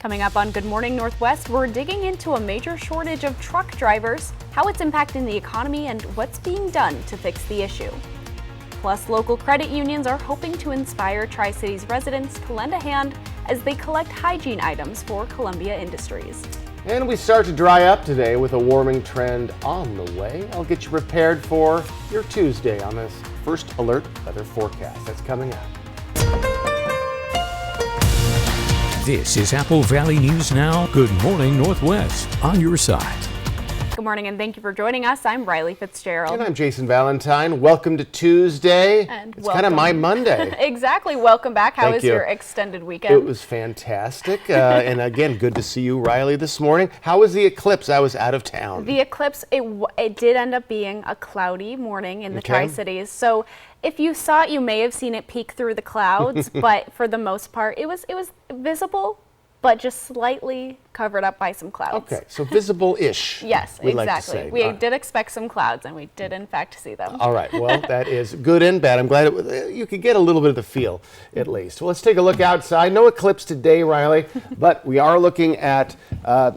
Coming up on Good Morning Northwest, we're digging into a major shortage of truck drivers, how it's impacting the economy, and what's being done to fix the issue. Plus, local credit unions are hoping to inspire Tri-Cities residents to lend a hand as they collect hygiene items for Columbia Industries. And we start to dry up today with a warming trend on the way. I'll get you prepared for your Tuesday on this First Alert weather forecast that's coming up. This is Apple Valley News Now. Good morning, Northwest, on your side. Good morning and thank you for joining us. I'm Riley Fitzgerald. And I'm Jason Valentine. Welcome to Tuesday. And it's kind of my Monday. Exactly. Welcome back. How was your extended weekend? It was fantastic. And again, good to see you, Riley, this morning. How was the eclipse? I was out of town. The eclipse, it did end up being a cloudy morning in the Tri-Cities. So if you saw it, you may have seen it peek through the clouds, but for the most part, it was visible, but just slightly covered up by some clouds. Okay, so visible-ish. Yes, we exactly. Like to say. We did expect some clouds, and we did in fact see them. All right, well, that is good and bad. I'm glad you could get a little bit of the feel, at least. Well, let's take a look outside. No eclipse today, Riley, but we are looking at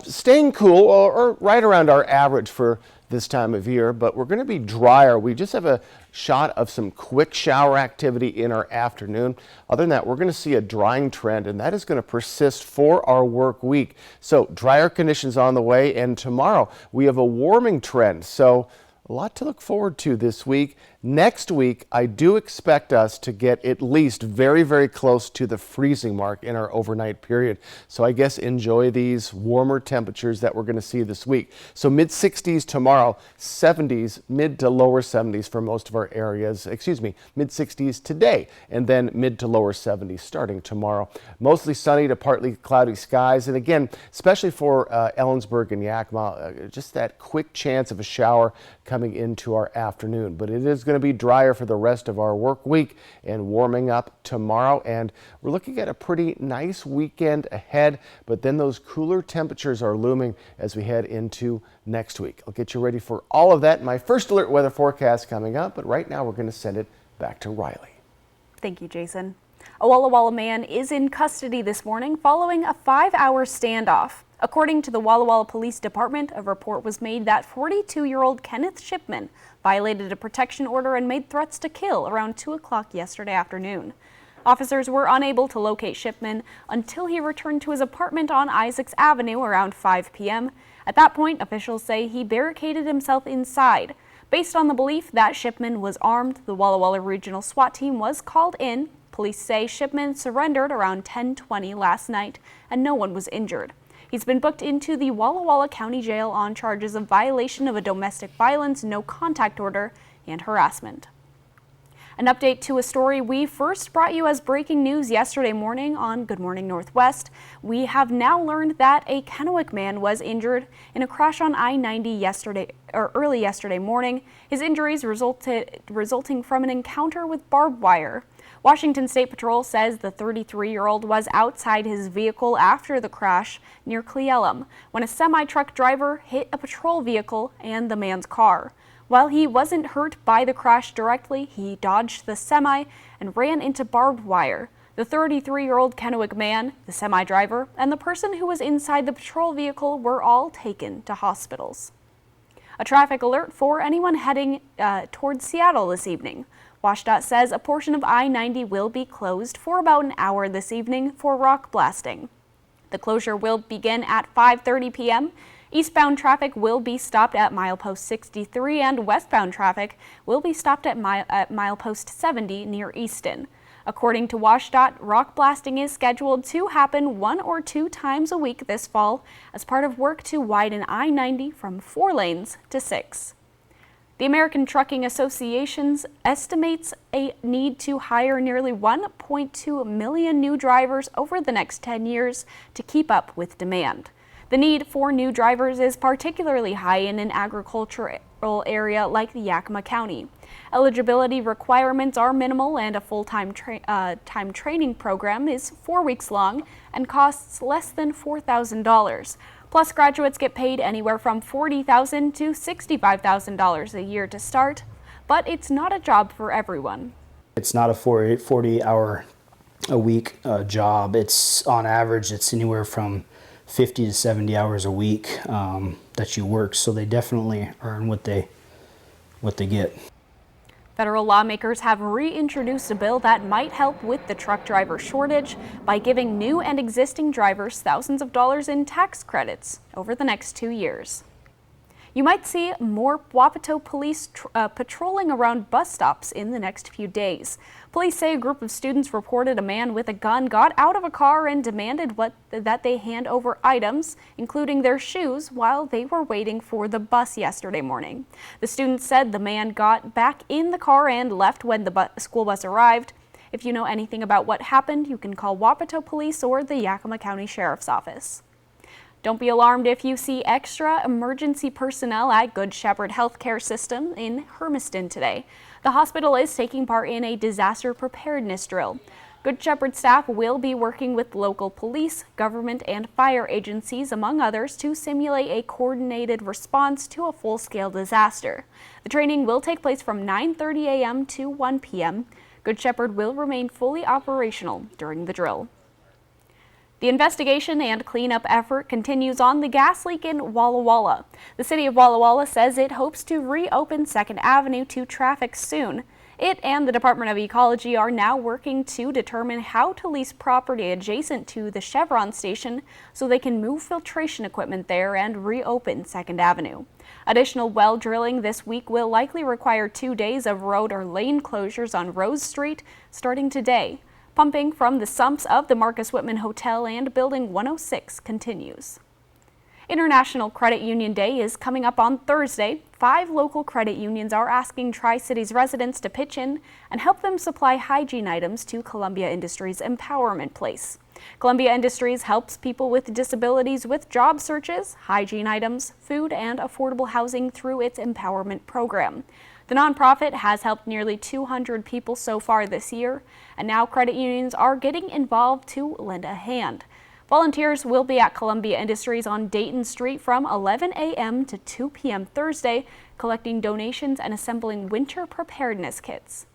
staying cool or right around our average for this time of year, but we're going to be drier. We just have a shot of some quick shower activity in our afternoon. Other than that, we're going to see a drying trend, and that is going to persist for our work week. So drier conditions on the way, and tomorrow we have a warming trend. So a lot to look forward to this week. Next week, I do expect us to get at least very, very close to the freezing mark in our overnight period. So I guess enjoy these warmer temperatures that we're going to see this week. So mid-60s tomorrow, 70s, mid to lower 70s for most of our areas. Mid-60s today, and then mid to lower 70s starting tomorrow. Mostly sunny to partly cloudy skies. And again, especially for Ellensburg and Yakima, just that quick chance of a shower coming into our afternoon. But it is going to be drier for the rest of our work week and warming up tomorrow. And we're looking at a pretty nice weekend ahead, but then those cooler temperatures are looming as we head into next week. I'll get you ready for all of that in my First Alert weather forecast coming up, but right now we're going to send it back to Riley. Thank you, Jason. A Walla Walla man is in custody this morning following a 5-hour standoff. According to the Walla Walla Police Department, a report was made that 42-year-old Kenneth Shipman violated a protection order and made threats to kill around 2 o'clock yesterday afternoon. Officers were unable to locate Shipman until he returned to his apartment on Isaacs Avenue around 5 p.m. At that point, officials say he barricaded himself inside. Based on the belief that Shipman was armed, the Walla Walla Regional SWAT team was called in. Police say Shipman surrendered around 10:20 last night and no one was injured. He's been booked into the Walla Walla County Jail on charges of violation of a domestic violence no contact order and harassment. An update to a story we first brought you as breaking news yesterday morning on Good Morning Northwest. We have now learned that a Kennewick man was injured in a crash on I-90 early yesterday morning. His injuries resulting from an encounter with barbed wire. Washington State Patrol says the 33-year-old was outside his vehicle after the crash near Cle Elum when a semi-truck driver hit a patrol vehicle and the man's car. While he wasn't hurt by the crash directly, he dodged the semi and ran into barbed wire. The 33-year-old Kennewick man, the semi-driver, and the person who was inside the patrol vehicle were all taken to hospitals. A traffic alert for anyone heading towards Seattle this evening. WashDOT says a portion of I-90 will be closed for about an hour this evening for rock blasting. The closure will begin at 5:30 p.m. Eastbound traffic will be stopped at milepost 63 and westbound traffic will be stopped at milepost 70 near Easton. According to WashDOT, rock blasting is scheduled to happen 1 or 2 times a week this fall as part of work to widen I-90 from 4 lanes to 6. The American Trucking Association estimates a need to hire nearly 1.2 million new drivers over the next 10 years to keep up with demand. The need for new drivers is particularly high in an agricultural area like the Yakima County. Eligibility requirements are minimal and a full-time training program is 4 weeks long and costs less than $4,000. Plus, graduates get paid anywhere from $40,000 to $65,000 a year to start, but it's not a job for everyone. It's not a 40-hour a week job. It's on average, it's anywhere from 50 to 70 hours a week that you work. So they definitely earn what they get. Federal lawmakers have reintroduced a bill that might help with the truck driver shortage by giving new and existing drivers thousands of dollars in tax credits over the next 2 years. You might see more Wapato police patrolling around bus stops in the next few days. Police say a group of students reported a man with a gun got out of a car and demanded that they hand over items, including their shoes, while they were waiting for the bus yesterday morning. The students said the man got back in the car and left when the school bus arrived. If you know anything about what happened, you can call Wapato Police or the Yakima County Sheriff's Office. Don't be alarmed if you see extra emergency personnel at Good Shepherd Healthcare System in Hermiston today. The hospital is taking part in a disaster preparedness drill. Good Shepherd staff will be working with local police, government, and fire agencies, among others, to simulate a coordinated response to a full-scale disaster. The training will take place from 9:30 a.m. to 1 p.m. Good Shepherd will remain fully operational during the drill. The investigation and cleanup effort continues on the gas leak in Walla Walla. The city of Walla Walla says it hopes to reopen 2nd Avenue to traffic soon. It and the Department of Ecology are now working to determine how to lease property adjacent to the Chevron station so they can move filtration equipment there and reopen 2nd Avenue. Additional well drilling this week will likely require 2 days of road or lane closures on Rose Street starting today. Pumping from the sumps of the Marcus Whitman Hotel and Building 106 continues. International Credit Union Day is coming up on Thursday. 5 local credit unions are asking Tri-Cities residents to pitch in and help them supply hygiene items to Columbia Industries Empowerment Place. Columbia Industries helps people with disabilities with job searches, hygiene items, food, and affordable housing through its empowerment program. The nonprofit has helped nearly 200 people so far this year, and now credit unions are getting involved to lend a hand. Volunteers will be at Columbia Industries on Dayton Street from 11 a.m. to 2 p.m. Thursday, collecting donations and assembling winter preparedness kits.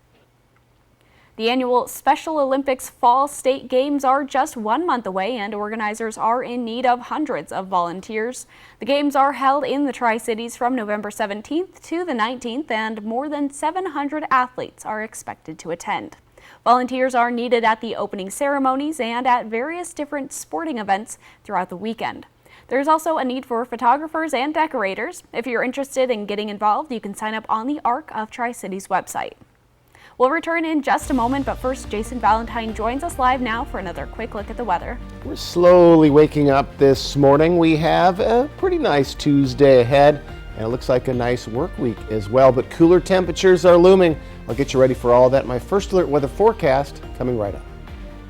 The annual Special Olympics Fall State Games are just 1 month away, and organizers are in need of hundreds of volunteers. The games are held in the Tri-Cities from November 17th to the 19th, and more than 700 athletes are expected to attend. Volunteers are needed at the opening ceremonies and at various different sporting events throughout the weekend. There's also a need for photographers and decorators. If you're interested in getting involved, you can sign up on the Arc of Tri-Cities website. We'll return in just a moment, but first, Jason Valentine joins us live now for another quick look at the weather. We're slowly waking up this morning. We have a pretty nice Tuesday ahead, and it looks like a nice work week as well, but cooler temperatures are looming. I'll get you ready for all of that. My first alert weather forecast coming right up.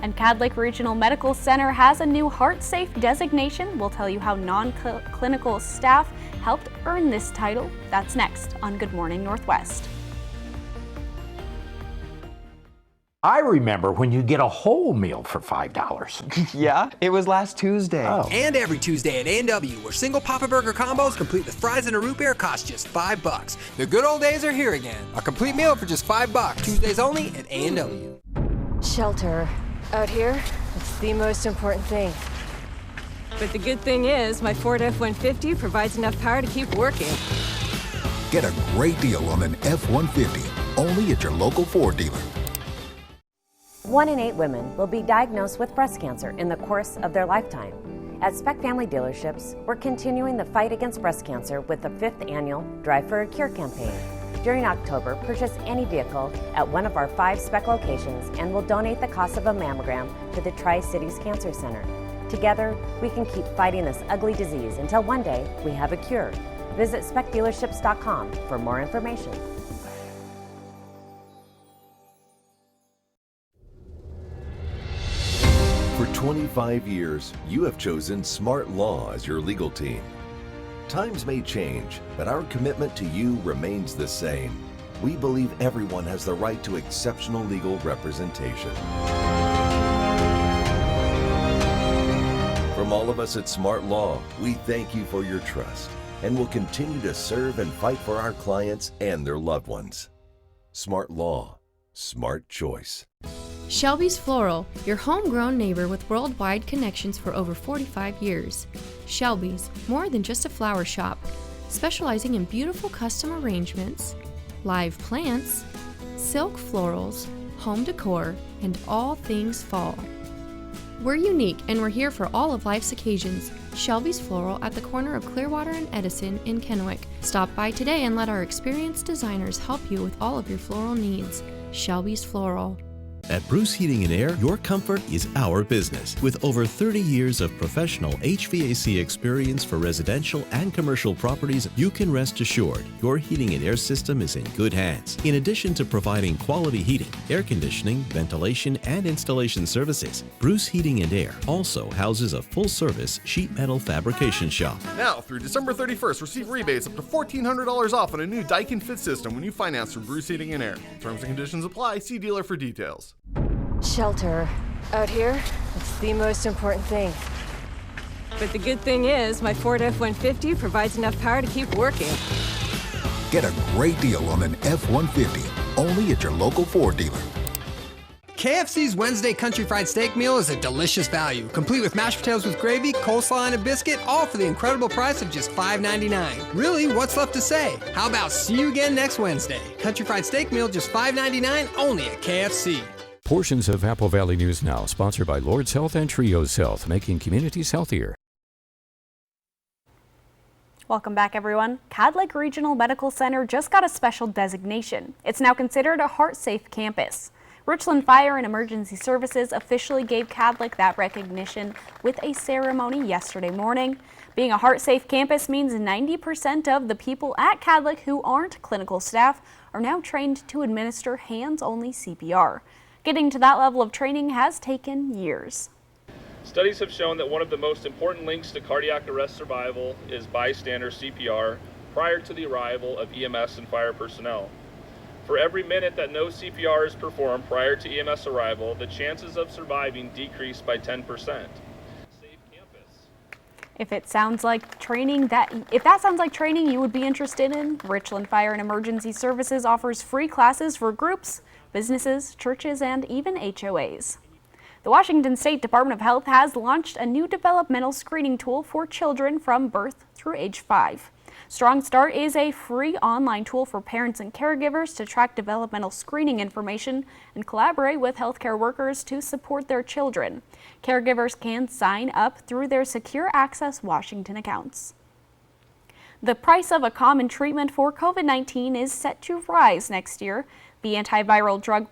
And Cad Lake Regional Medical Center has a new Heart-Safe designation. We'll tell you how non-clinical staff helped earn this title. That's next on Good Morning Northwest. I remember when you get a whole meal for $5. Yeah, it was last Tuesday. Oh. And every Tuesday at A&W, where single Papa Burger combos complete with fries and a root beer cost just $5. The good old days are here again. A complete meal for just $5. Tuesdays only at A&W. Shelter. Out here, it's the most important thing. But the good thing is, my Ford F-150 provides enough power to keep working. Get a great deal on an F-150, only at your local Ford dealer. 1 in 8 women will be diagnosed with breast cancer in the course of their lifetime. At Speck Family Dealerships, we're continuing the fight against breast cancer with the 5th annual Drive for a Cure campaign. During October, purchase any vehicle at one of our 5 Speck locations and we'll donate the cost of a mammogram to the Tri-Cities Cancer Center. Together, we can keep fighting this ugly disease until one day we have a cure. Visit SpeckDealerships.com for more information. For 25 years, you have chosen Smart Law as your legal team. Times may change, but our commitment to you remains the same. We believe everyone has the right to exceptional legal representation. From all of us at Smart Law, we thank you for your trust and will continue to serve and fight for our clients and their loved ones. Smart Law. Smart choice. Shelby's Floral, your homegrown neighbor with worldwide connections for over 45 years. Shelby's, more than just a flower shop, specializing in beautiful custom arrangements, live plants, silk florals, home decor, and all things fall. We're unique and we're here for all of life's occasions. Shelby's Floral at the corner of Clearwater and Edison in Kennewick. Stop by today and let our experienced designers help you with all of your floral needs. Shelby's Floral. At Bruce Heating and Air, your comfort is our business. With over 30 years of professional HVAC experience for residential and commercial properties, you can rest assured your heating and air system is in good hands. In addition to providing quality heating, air conditioning, ventilation, and installation services, Bruce Heating and Air also houses a full-service sheet metal fabrication shop. Now, through December 31st, receive rebates up to $1,400 off on a new Daikin Fit system when you finance through Bruce Heating and Air. Terms and conditions apply. See dealer for details. Shelter. Out here, it's the most important thing. But the good thing is, my Ford F-150 provides enough power to keep working. Get a great deal on an F-150, only at your local Ford dealer. KFC's Wednesday Country Fried Steak Meal is a delicious value, complete with mashed potatoes with gravy, coleslaw, and a biscuit, all for the incredible price of just $5.99. Really, what's left to say? How about see you again next Wednesday? Country Fried Steak Meal, just $5.99, only at KFC. Portions of Apple Valley News Now, sponsored by Lord's Health and Trios Health, making communities healthier. Welcome back, everyone. Cadlick Regional Medical Center just got a special designation. It's now considered a heart-safe campus. Richland Fire and Emergency Services officially gave Cadlick that recognition with a ceremony yesterday morning. Being a heart-safe campus means 90% of the people at Cadlick who aren't clinical staff are now trained to administer hands-only CPR. Getting to that level of training has taken years. Studies have shown that one of the most important links to cardiac arrest survival is bystander CPR prior to the arrival of EMS and fire personnel. For every minute that no CPR is performed prior to EMS arrival, the chances of surviving decrease by 10%. If that sounds like training you would be interested in, Richland Fire and Emergency Services offers free classes for groups, businesses, churches, and even HOAs. The Washington State Department of Health has launched a new developmental screening tool for children from birth through age 5. Strong Start is a free online tool for parents and caregivers to track developmental screening information and collaborate with healthcare workers to support their children. Caregivers can sign up through their Secure Access Washington accounts. The price of a common treatment for COVID-19 is set to rise next year. The antiviral drug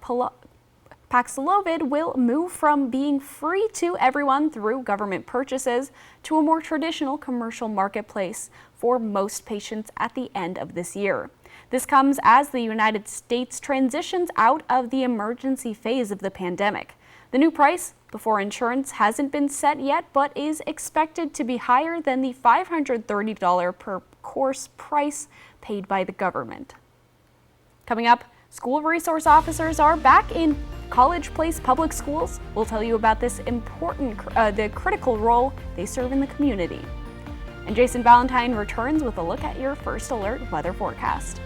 Paxlovid will move from being free to everyone through government purchases to a more traditional commercial marketplace for most patients at the end of this year. This comes as the United States transitions out of the emergency phase of the pandemic. The new price before insurance hasn't been set yet, but is expected to be higher than the $530 per course price paid by the government. Coming up, school resource officers are back in College Place Public Schools. We'll tell you about this the critical role they serve in the community. And Jason Valentine returns with a look at your First Alert weather forecast.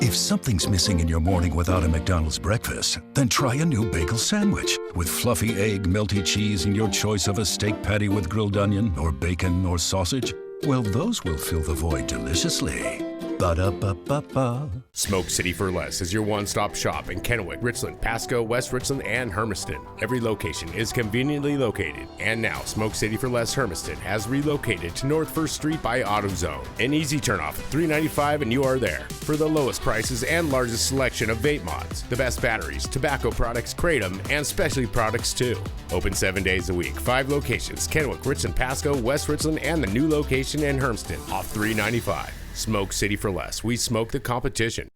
If something's missing in your morning without a McDonald's breakfast, then try a new bagel sandwich. With fluffy egg, melty cheese, and your choice of a steak patty with grilled onion or bacon or sausage, well, those will fill the void deliciously. Ba-da-ba-ba-ba. Smoke City for Less is your one-stop shop in Kennewick, Richland, Pasco, West Richland, and Hermiston. Every location is conveniently located. And now, Smoke City for Less Hermiston has relocated to North 1st Street by AutoZone. An easy turnoff at $3.95 and you are there. For the lowest prices and largest selection of vape mods, the best batteries, tobacco products, Kratom, and specialty products too. Open 7 days a week, 5 locations, Kennewick, Richland, Pasco, West Richland, and the new location in Hermiston, off $3.95. Smoke City for Less. We smoke the competition.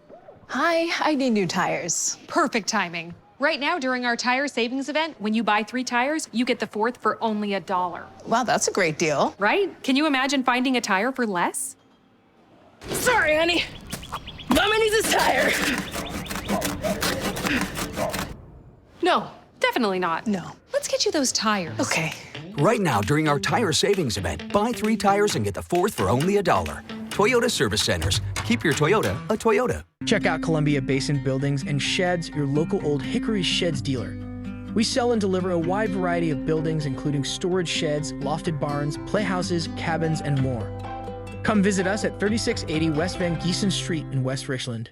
Hi, I need new tires. Perfect timing. Right now, during our tire savings event, when you buy 3 tires, you get the 4th for only $1. Wow, that's a great deal. Right? Can you imagine finding a tire for less? Sorry, honey. Mama needs a tire. No, definitely not. No. Let's get you those tires. Okay. Right now, during our tire savings event, buy 3 tires and get the 4th for only $1. Toyota Service Centers. Keep your Toyota a Toyota. Check out Columbia Basin Buildings and Sheds, your local Old Hickory Sheds dealer. We sell and deliver a wide variety of buildings, including storage sheds, lofted barns, playhouses, cabins, and more. Come visit us at 3680 West Van Giesen Street in West Richland.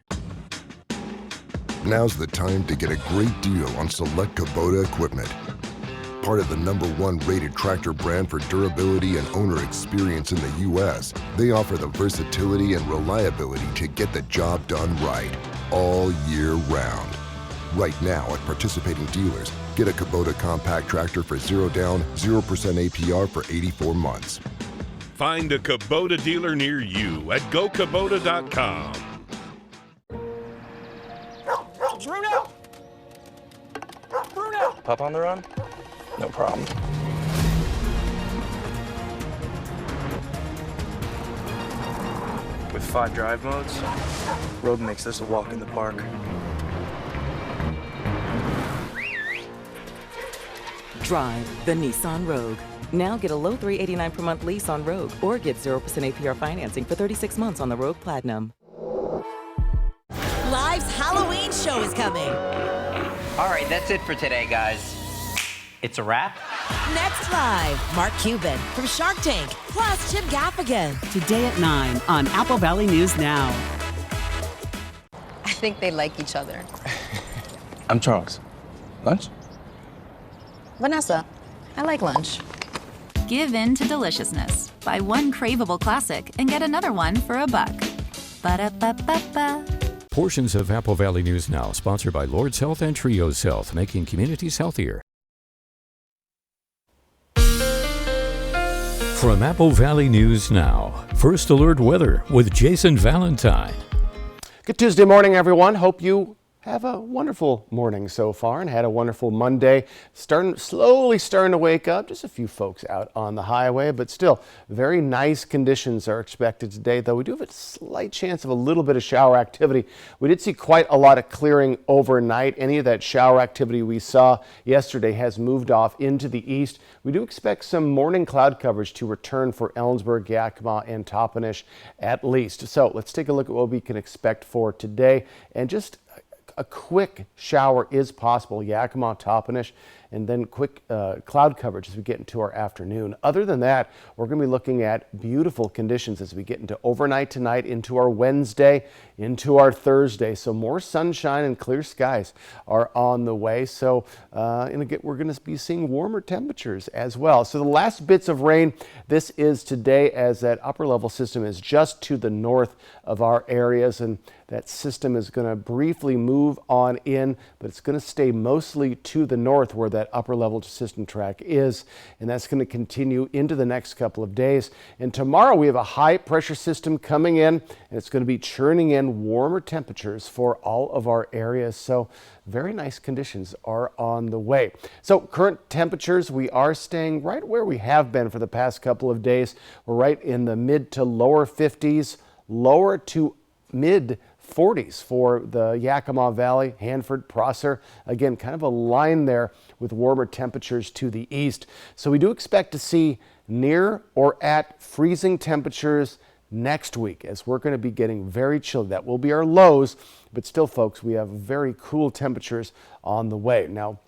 Now's the time to get a great deal on select Kubota equipment. Part of the #1 rated tractor brand for durability and owner experience in the U.S., they offer the versatility and reliability to get the job done right, all year round. Right now at participating dealers, get a Kubota compact tractor for 0 down, 0% APR for 84 months. Find a Kubota dealer near you at gokubota.com. Bruno! Bruno! Pup on the run? No problem. With 5 drive modes, Rogue makes this a walk in the park. Drive the Nissan Rogue. Now get a low $389 per month lease on Rogue or get 0% APR financing for 36 months on the Rogue Platinum. Live's Halloween show is coming. All right, that's it for today, guys. It's a wrap. Next Live, Mark Cuban from Shark Tank, plus Jim Gaffigan. Today at 9 on Apple Valley News Now. I think they like each other. I'm Charles. Lunch? Vanessa, I like lunch. Give in to deliciousness. Buy one craveable classic and get another one for $1. Ba-da-ba-ba-ba. Portions of Apple Valley News Now, sponsored by Lord's Health and Trios Health, making communities healthier. From Apple Valley News Now, First Alert Weather with Jason Valentine. Good Tuesday morning, everyone. Hope you have a wonderful morning so far and had a wonderful Monday. Slowly starting to wake up. Just a few folks out on the highway, but still very nice conditions are expected today, though we do have a slight chance of a little bit of shower activity. We did see quite a lot of clearing overnight. Any of that shower activity we saw yesterday has moved off into the east. We do expect some morning cloud coverage to return for Ellensburg, Yakima, and Toppenish at least. So let's take a look at what we can expect for today, and just a quick shower is possible, Yakima, Toppenish, and then quick cloud coverage as we get into our afternoon. Other than that, we're going to be looking at beautiful conditions as we get into overnight tonight, into our Wednesday, into our Thursday. So more sunshine and clear skies are on the way. So we're going to be seeing warmer temperatures as well. So the last bits of rain, this is today, as that upper level system is just to the north of our areas, and that system is going to briefly move on in, but it's going to stay mostly to the north where that upper level system track is, and that's going to continue into the next couple of days. And tomorrow we have a high pressure system coming in, and it's going to be churning in warmer temperatures for all of our areas. So very nice conditions are on the way. So current temperatures, we are staying right where we have been for the past couple of days. We're right in the mid to lower 50s, lower to mid 40s for the Yakima Valley, Hanford, Prosser. Again, kind of a line there with warmer temperatures to the east. So we do expect to see near or at freezing temperatures next week, as we're going to be getting very chilly. That will be our lows, but still, folks, we have very cool temperatures on the way. Now,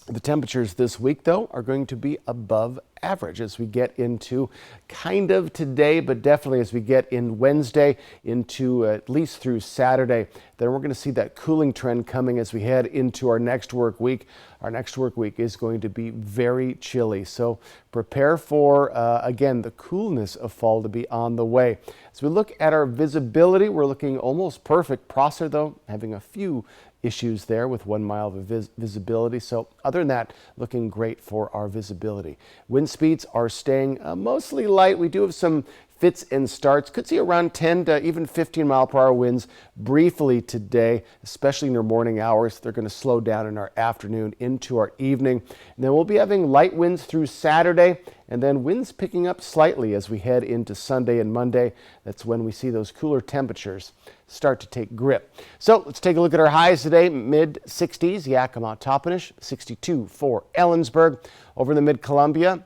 the temperatures this week, though, are going to be above average as we get into kind of today, but definitely as we get in Wednesday into at least through Saturday. Then we're going to see that cooling trend coming as we head into our next work week. Our next work week is going to be very chilly, so prepare for, again, the coolness of fall to be on the way. As we look at our visibility, we're looking almost perfect. Prosser, though, having a few issues there with 1 mile of visibility. So other than that, looking great for our visibility. Wind speeds are staying mostly light. We do have some fits and starts. Could see around 10 to even 15 mile per hour winds briefly today, especially in your morning hours. They're going to slow down in our afternoon into our evening. And then we'll be having light winds through Saturday, and then winds picking up slightly as we head into Sunday and Monday. That's when we see those cooler temperatures start to take grip. So let's take a look at our highs today. Mid 60s, Yakima, Toppenish, 62 for Ellensburg. Over in the Mid-Columbia,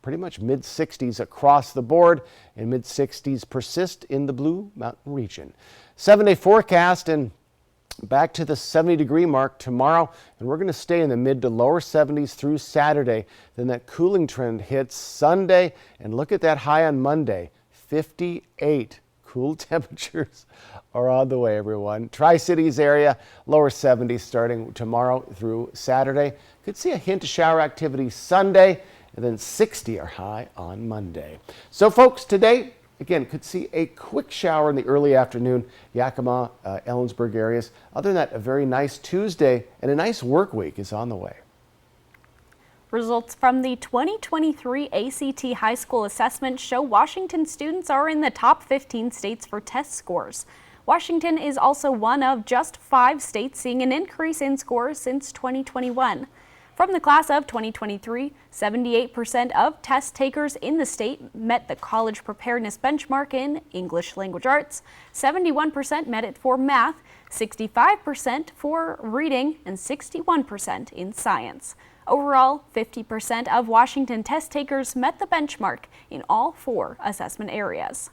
pretty much mid-60s across the board, and mid-60s persist in the Blue Mountain region. 7-day forecast and back to the 70-degree mark tomorrow, and we're going to stay in the mid to lower 70s through Saturday. Then that cooling trend hits Sunday, and look at that high on Monday, 58. Cool temperatures are on the way, everyone. Tri-Cities area, lower 70s starting tomorrow through Saturday. Could see a hint of shower activity Sunday, and then 60 are high on Monday. So, folks, today, again, could see a quick shower in the early afternoon, Yakima, Ellensburg areas. Other than that, a very nice Tuesday and a nice work week is on the way. Results from the 2023 ACT High School Assessment show Washington students are in the top 15 states for test scores. Washington is also one of just 5 states seeing an increase in scores since 2021. From the class of 2023, 78% of test takers in the state met the college preparedness benchmark in English language arts, 71% met it for math, 65% for reading, and 61% in science. Overall, 50% of Washington test takers met the benchmark in all 4 assessment areas.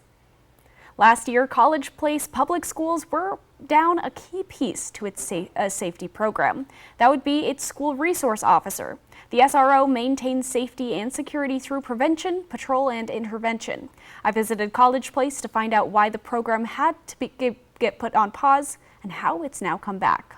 Last year, College Place Public Schools were down a key piece to its safety program. That would be its school resource officer. The SRO maintains safety and security through prevention, patrol, and intervention. I visited College Place to find out why the program had to get put on pause and how it's now come back.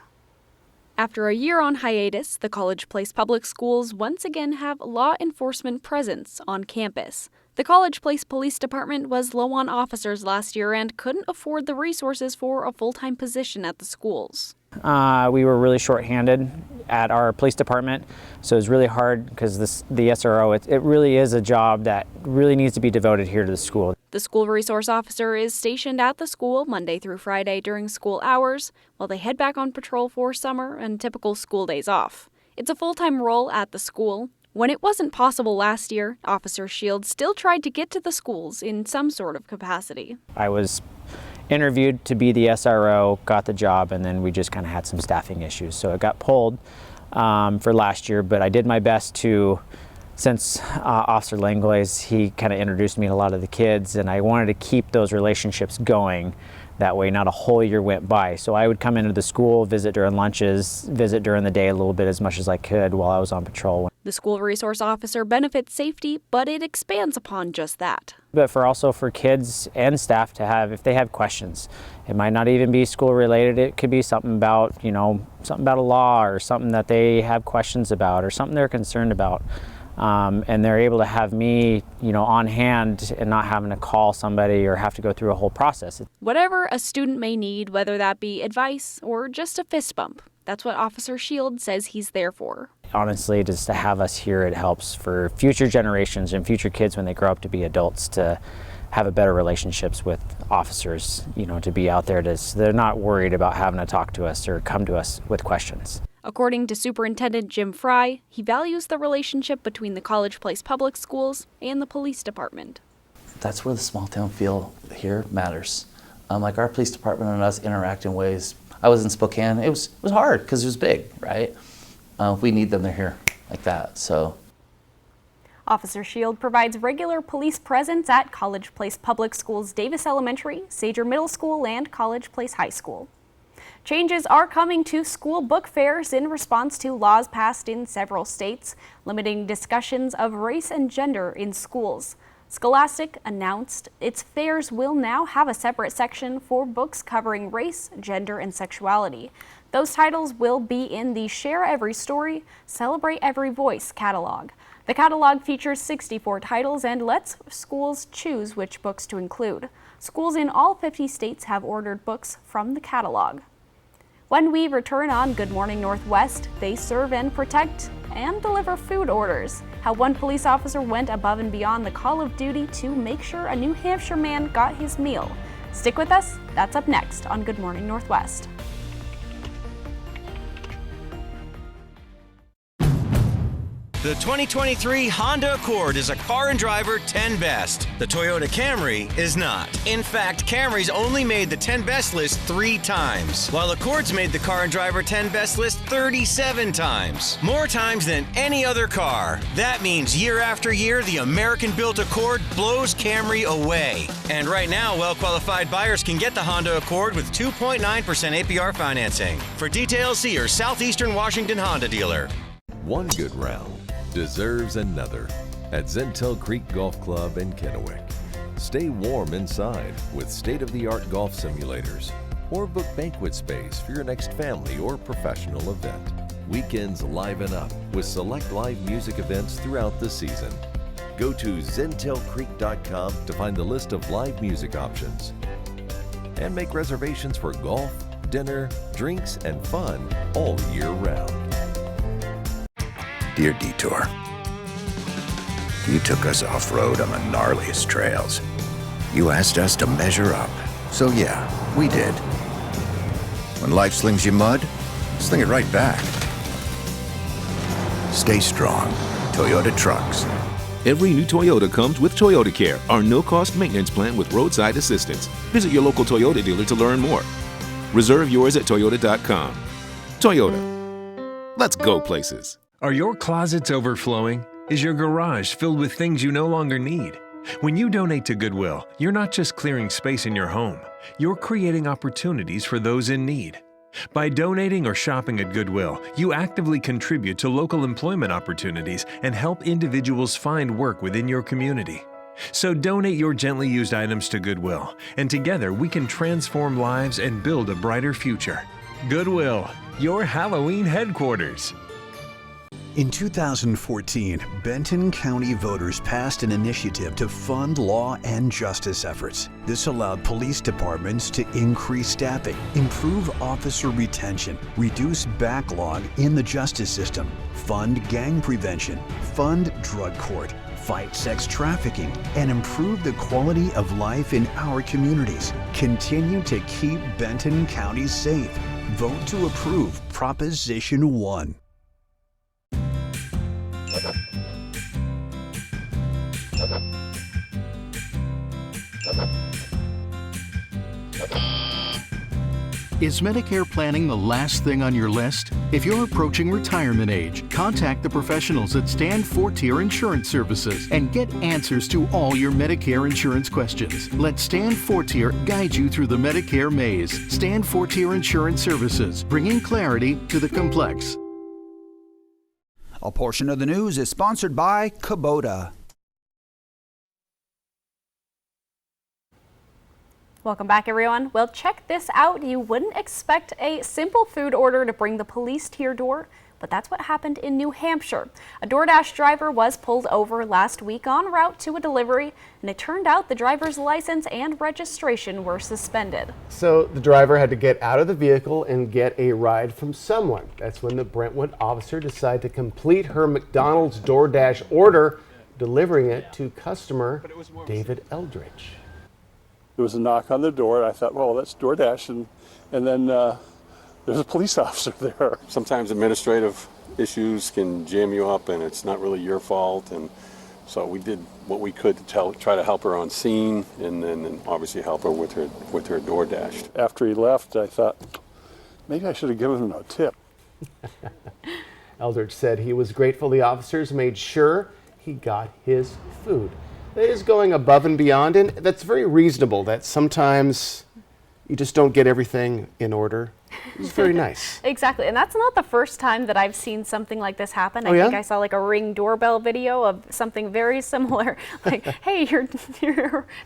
After a year on hiatus, the College Place Public Schools once again have law enforcement presence on campus. The College Place Police Department was low on officers last year and couldn't afford the resources for a full-time position at the schools. We were really short-handed at our police department, so it was really hard because the SRO, it really is a job that really needs to be devoted here to the school. The school resource officer is stationed at the school Monday through Friday during school hours, while they head back on patrol for summer and typical school days off. It's a full-time role at the school. When it wasn't possible last year, Officer Shields still tried to get to the schools in some sort of capacity. I was interviewed to be the SRO, got the job, and then we just kind of had some staffing issues. So it got pulled for last year, but I did my best to, since Officer Langlois, he kind of introduced me to a lot of the kids, and I wanted to keep those relationships going. That way not a whole year went by. So I would come into the school, visit during lunches, visit during the day a little bit as much as I could while I was on patrol. The school resource officer benefits safety, but it expands upon just that. But for kids and staff to have, if they have questions, it might not even be school related. It could be something about, something about a law or something that they have questions about or something they're concerned about. And they're able to have me, on hand and not having to call somebody or have to go through a whole process. Whatever a student may need, whether that be advice or just a fist bump, that's what Officer Shields says he's there for. Honestly, just to have us here, it helps for future generations and future kids when they grow up to be adults to have a better relationships with officers, to be out there so they're not worried about having to talk to us or come to us with questions. According to Superintendent Jim Fry, he values the relationship between the College Place Public Schools and the police department. That's where the small town feel here matters. Like our police department and us interact in ways. I was in Spokane. It was hard because it was big, right? We need them, they're here like that. So. Officer Shield provides regular police presence at College Place Public Schools, Davis Elementary, Sager Middle School, and College Place High School. Changes are coming to school book fairs in response to laws passed in several states limiting discussions of race and gender in schools. Scholastic announced its fairs will now have a separate section for books covering race, gender, and sexuality. Those titles will be in the Share Every Story, Celebrate Every Voice catalog. The catalog features 64 titles and lets schools choose which books to include. Schools in all 50 states have ordered books from the catalog. When we return on Good Morning Northwest, they serve and protect and deliver food orders. How one police officer went above and beyond the call of duty to make sure a New Hampshire man got his meal. Stick with us, that's up next on Good Morning Northwest. The 2023 Honda Accord is a car and driver 10 best. The Toyota Camry is not. In fact, Camry's only made the 10 best list 3 times, while Accord's made the car and driver 10 best list 37 times. More times than any other car. That means year after year, the American-built Accord blows Camry away. And right now, well-qualified buyers can get the Honda Accord with 2.9% APR financing. For details, see your Southeastern Washington Honda dealer. One good round deserves another at Zentel Creek Golf Club in Kennewick. Stay warm inside with state-of-the-art golf simulators, or book banquet space for your next family or professional event. Weekends liven up with select live music events throughout the season. Go to zentelcreek.com to find the list of live music options and make reservations for golf, dinner, drinks, and fun all year round. Dear Detour, you took us off-road on the gnarliest trails. You asked us to measure up. So yeah, we did. When life slings you mud, sling it right back. Stay strong. Toyota Trucks. Every new Toyota comes with Toyota Care, our no-cost maintenance plan with roadside assistance. Visit your local Toyota dealer to learn more. Reserve yours at Toyota.com. Toyota. Let's go places. Are your closets overflowing? Is your garage filled with things you no longer need? When you donate to Goodwill, you're not just clearing space in your home, you're creating opportunities for those in need. By donating or shopping at Goodwill, you actively contribute to local employment opportunities and help individuals find work within your community. So donate your gently used items to Goodwill, and together we can transform lives and build a brighter future. Goodwill, your Halloween headquarters. In 2014, Benton County voters passed an initiative to fund law and justice efforts. This allowed police departments to increase staffing, improve officer retention, reduce backlog in the justice system, fund gang prevention, fund drug court, fight sex trafficking, and improve the quality of life in our communities. Continue to keep Benton County safe. Vote to approve Proposition 1. Is Medicare planning the last thing on your list? If you're approaching retirement age, contact the professionals at Stand Fortier Insurance Services and get answers to all your Medicare insurance questions. Let Stand Fortier guide you through the Medicare maze. Stand Fortier Insurance Services, bringing clarity to the complex. A portion of the news is sponsored by Kubota. Welcome back, everyone. Well, check this out. You wouldn't expect a simple food order to bring the police to your door, but that's what happened in New Hampshire. A DoorDash driver was pulled over last week en route to a delivery, and it turned out the driver's license and registration were suspended. So the driver had to get out of the vehicle and get a ride from someone. That's when the Brentwood officer decided to complete her McDonald's DoorDash order, delivering it to customer David Eldridge. There was a knock on the door, and I thought, well, that's DoorDash, and then there's a police officer there. Sometimes administrative issues can jam you up, and it's not really your fault, and so we did what we could to try to help her on scene, and then obviously help her with her DoorDash. After he left, I thought, maybe I should have given him a tip. Eldridge said he was grateful the officers made sure he got his food. It is going above and beyond, and that's very reasonable that sometimes you just don't get everything in order. It's very nice. Exactly, and that's not the first time that I've seen something like this happen. Oh, I yeah? think I saw like a Ring doorbell video of something very similar. Like, hey, your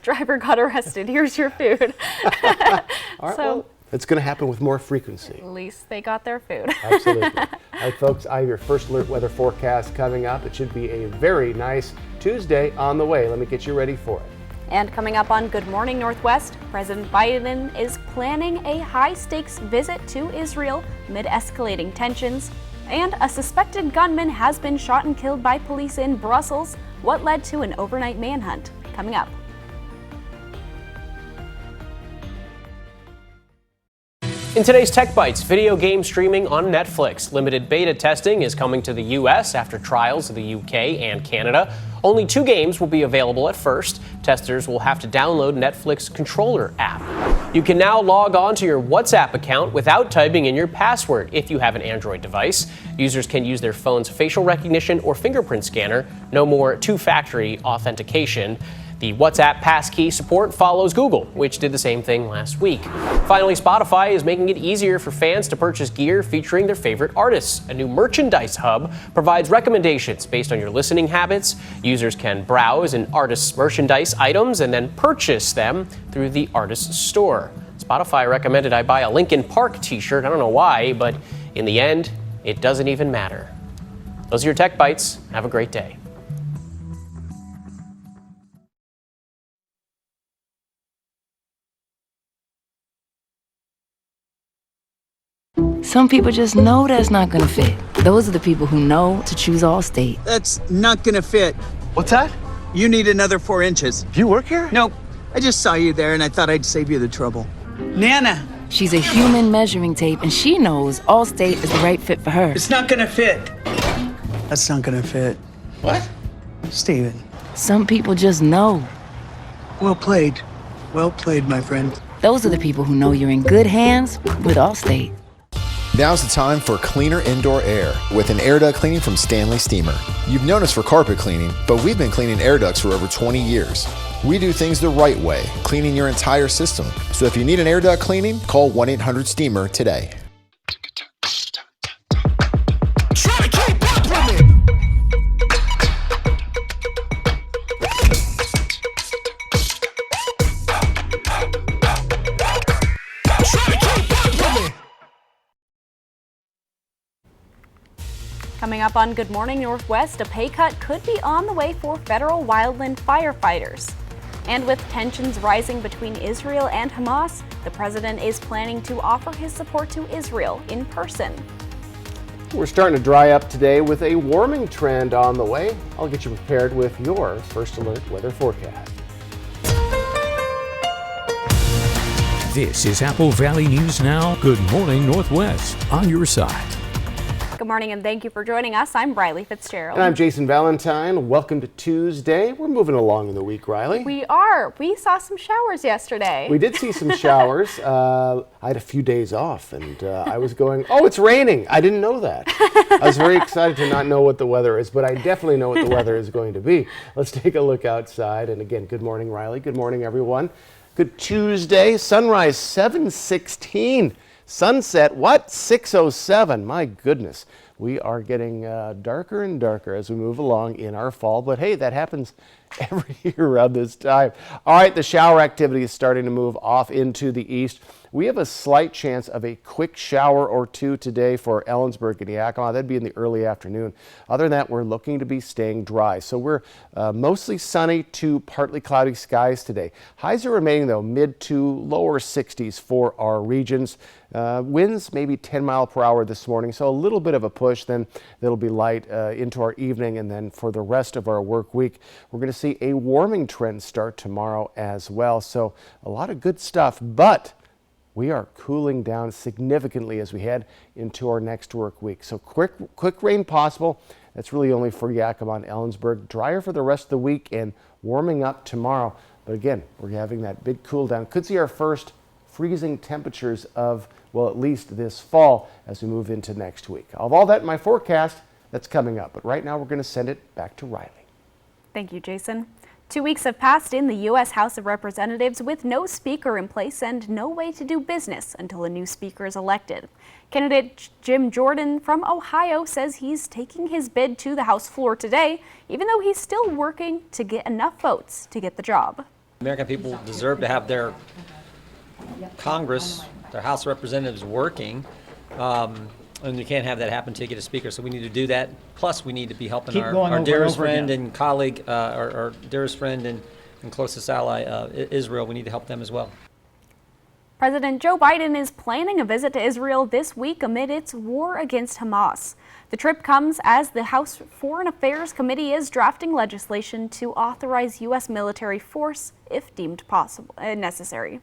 driver got arrested. Here's your food. All right, So, well, it's going to happen with more frequency. at least they got their food. Absolutely. All right, folks, I have your first alert weather forecast coming up. It should be a very nice Tuesday on the way. Let me get you ready for it. And coming up on Good Morning Northwest, President Biden is planning a high-stakes visit to Israel amid escalating tensions. And a suspected gunman has been shot and killed by police in Brussels. What led to an overnight manhunt? Coming up. In today's Tech Bites, video game streaming on Netflix. Limited beta testing is coming to the U.S. after trials of the U.K. and Canada. Only 2 games will be available at first. Testers will have to download Netflix Controller app. You can now log on to your WhatsApp account without typing in your password if you have an Android device. Users can use their phone's facial recognition or fingerprint scanner. No more two-factor authentication. The WhatsApp passkey support follows Google, which did the same thing last week. Finally, Spotify is making it easier for fans to purchase gear featuring their favorite artists. A new merchandise hub provides recommendations based on your listening habits. Users can browse an artist's merchandise items and then purchase them through the artist's store. Spotify recommended I buy a Linkin Park t-shirt. I don't know why, but in the end, it doesn't even matter. Those are your Tech Bites. Have a great day. Some people just know that's not gonna fit. Those are the people who know to choose Allstate. That's not gonna fit. What's that? You need another 4 inches. You work here? Nope. I just saw you there and I thought I'd save you the trouble. Nana! She's a human measuring tape, and she knows Allstate is the right fit for her. It's not gonna fit. That's not gonna fit. What? Steven. Some people just know. Well played. Well played, my friend. Those are the people who know you're in good hands with Allstate. Now's the time for cleaner indoor air with an air duct cleaning from Stanley Steamer. You've known us for carpet cleaning, but we've been cleaning air ducts for over 20 years. We do things the right way, cleaning your entire system. So if you need an air duct cleaning, call 1-800-STEAMER today. Try to keep up with me. Coming up on Good Morning Northwest, a pay cut could be on the way for federal wildland firefighters. And with tensions rising between Israel and Hamas, the president is planning to offer his support to Israel in person. We're starting to dry up today with a warming trend on the way. I'll get you prepared with your First Alert weather forecast. This is Apple Valley News Now. Good Morning Northwest on your side. Good morning and thank you for joining us. I'm Riley Fitzgerald. And I'm Jason Valentine. Welcome to Tuesday. We're moving along in the week, Riley. We are. We saw some showers yesterday. We did see some showers. I had a few days off and I was going, oh, it's raining. I didn't know that. I was very excited to not know what the weather is, but I definitely know what the weather is going to be. Let's take a look outside. And again, good morning, Riley. Good morning, everyone. Good Tuesday. Sunrise 7:16. Sunset, what? 6:07. My goodness. We are getting darker and darker as we move along in our fall. But hey, that happens every year around this time. All right, the shower activity is starting to move off into the east. We have a slight chance of a quick shower or two today for Ellensburg and Yakima. That'd be in the early afternoon. Other than that, we're looking to be staying dry. So we're mostly sunny to partly cloudy skies today. Highs are remaining, though, mid to lower 60s for our regions. Winds maybe 10 mile per hour this morning, so a little bit of a push. Then it'll be light into our evening, and then for the rest of our work week, we're going to see a warming trend start tomorrow as well. So a lot of good stuff, but we are cooling down significantly as we head into our next work week. So quick rain possible. That's really only for Yakima and Ellensburg. Drier for the rest of the week and warming up tomorrow. But again, we're having that big cool down. Could see our first freezing temperatures of, well, at least this fall as we move into next week. Of all that in my forecast, that's coming up. But right now we're going to send it back to Riley. Thank you, Jason. 2 weeks have passed in the U.S. House of Representatives with no speaker in place and no way to do business until a new speaker is elected. Candidate Jim Jordan from Ohio says he's taking his bid to the House floor today, even though he's still working to get enough votes to get the job. American people deserve to have their Congress, their House of Representatives working, and you can't have that happen until you get a speaker. So we need to do that. Plus, we need to be helping our dearest friend and colleague, our dearest friend and closest ally, Israel. We need to help them as well. President Joe Biden is planning a visit to Israel this week amid its war against Hamas. The trip comes as the House Foreign Affairs Committee is drafting legislation to authorize U.S. military force if deemed necessary.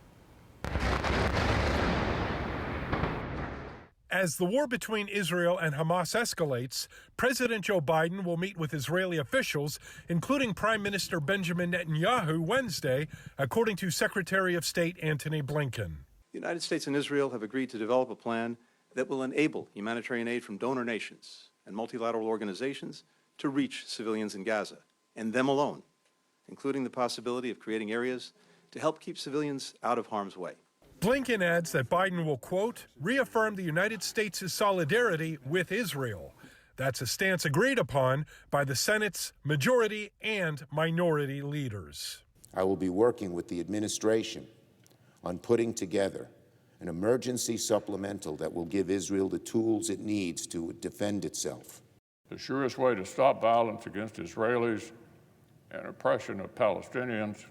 As the war between Israel and Hamas escalates, President Joe Biden will meet with Israeli officials, including Prime Minister Benjamin Netanyahu, Wednesday, according to Secretary of State Antony Blinken. The United States and Israel have agreed to develop a plan that will enable humanitarian aid from donor nations and multilateral organizations to reach civilians in Gaza, and them alone, including the possibility of creating areas to help keep civilians out of harm's way. Blinken adds that Biden will, quote, reaffirm the United States' solidarity with Israel. That's a stance agreed upon by the Senate's majority and minority leaders. I will be working with the administration on putting together an emergency supplemental that will give Israel the tools it needs to defend itself. The surest way to stop violence against Israelis and oppression of Palestinians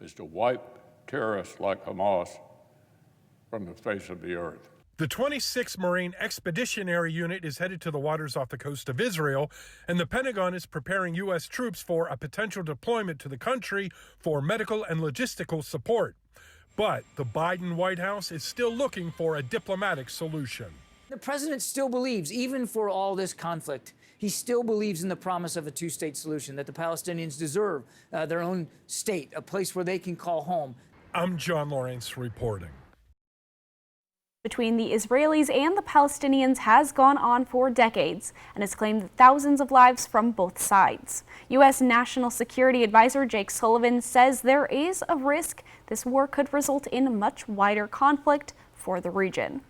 is to wipe terrorists like Hamas from the face of the earth. The 26th Marine Expeditionary Unit is headed to the waters off the coast of Israel, and the Pentagon is preparing U.S. troops for a potential deployment to the country for medical and logistical support. But the Biden White House is still looking for a diplomatic solution. The president still believes, even for all this conflict, he still believes in the promise of a two-state solution, that the Palestinians deserve their own state, a place where they can call home. I'm John Lawrence reporting. Between the Israelis and the Palestinians has gone on for decades and has claimed thousands of lives from both sides. U.S. National Security Advisor Jake Sullivan says there is a risk this war could result in a much wider conflict for the region.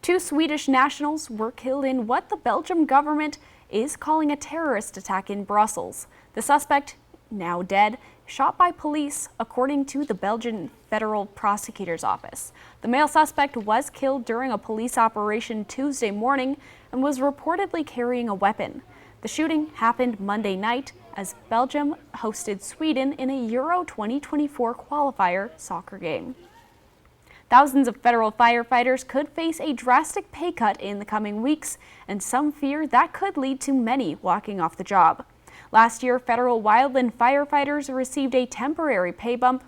2 Swedish nationals were killed in what the Belgian government is calling a terrorist attack in Brussels. The suspect, now dead, shot by police, according to the Belgian Federal Prosecutor's Office. The male suspect was killed during a police operation Tuesday morning and was reportedly carrying a weapon. The shooting happened Monday night as Belgium hosted Sweden in a Euro 2024 qualifier soccer game. Thousands of federal firefighters could face a drastic pay cut in the coming weeks, and some fear that could lead to many walking off the job. Last year, federal wildland firefighters received a temporary pay bump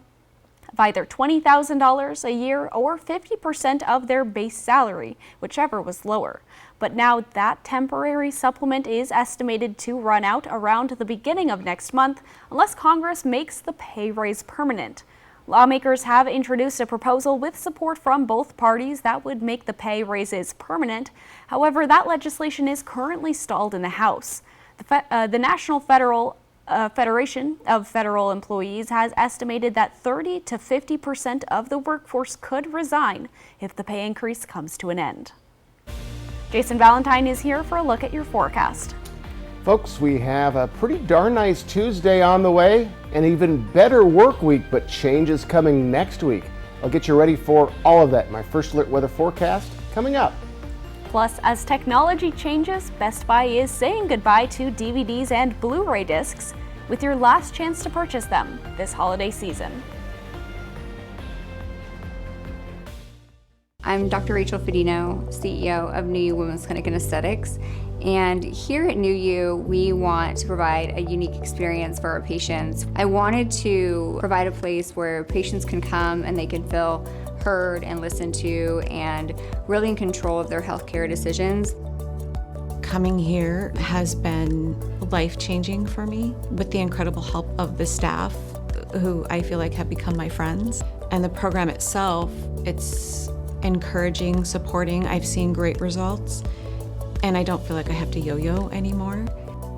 of either $20,000 a year or 50% of their base salary, whichever was lower. But now that temporary supplement is estimated to run out around the beginning of next month unless Congress makes the pay raise permanent. Lawmakers have introduced a proposal with support from both parties that would make the pay raises permanent. However, that legislation is currently stalled in the House. The National Federation of Federal Employees has estimated that 30 to 50% of the workforce could resign if the pay increase comes to an end. Jason Valentine is here for a look at your forecast. Folks, we have a pretty darn nice Tuesday on the way, an even better work week, but change is coming next week. I'll get you ready for all of that. My First Alert weather forecast coming up. Plus, as technology changes, Best Buy is saying goodbye to DVDs and Blu-ray discs with your last chance to purchase them this holiday season. I'm Dr. Rachel Fedino, CEO of New You Women's Clinic and Aesthetics. And here at New You, we want to provide a unique experience for our patients. I wanted to provide a place where patients can come and they can feel heard and listened to and really in control of their healthcare decisions. Coming here has been life-changing for me with the incredible help of the staff who I feel like have become my friends. And the program itself, it's encouraging, supporting. I've seen great results and I don't feel like I have to yo-yo anymore.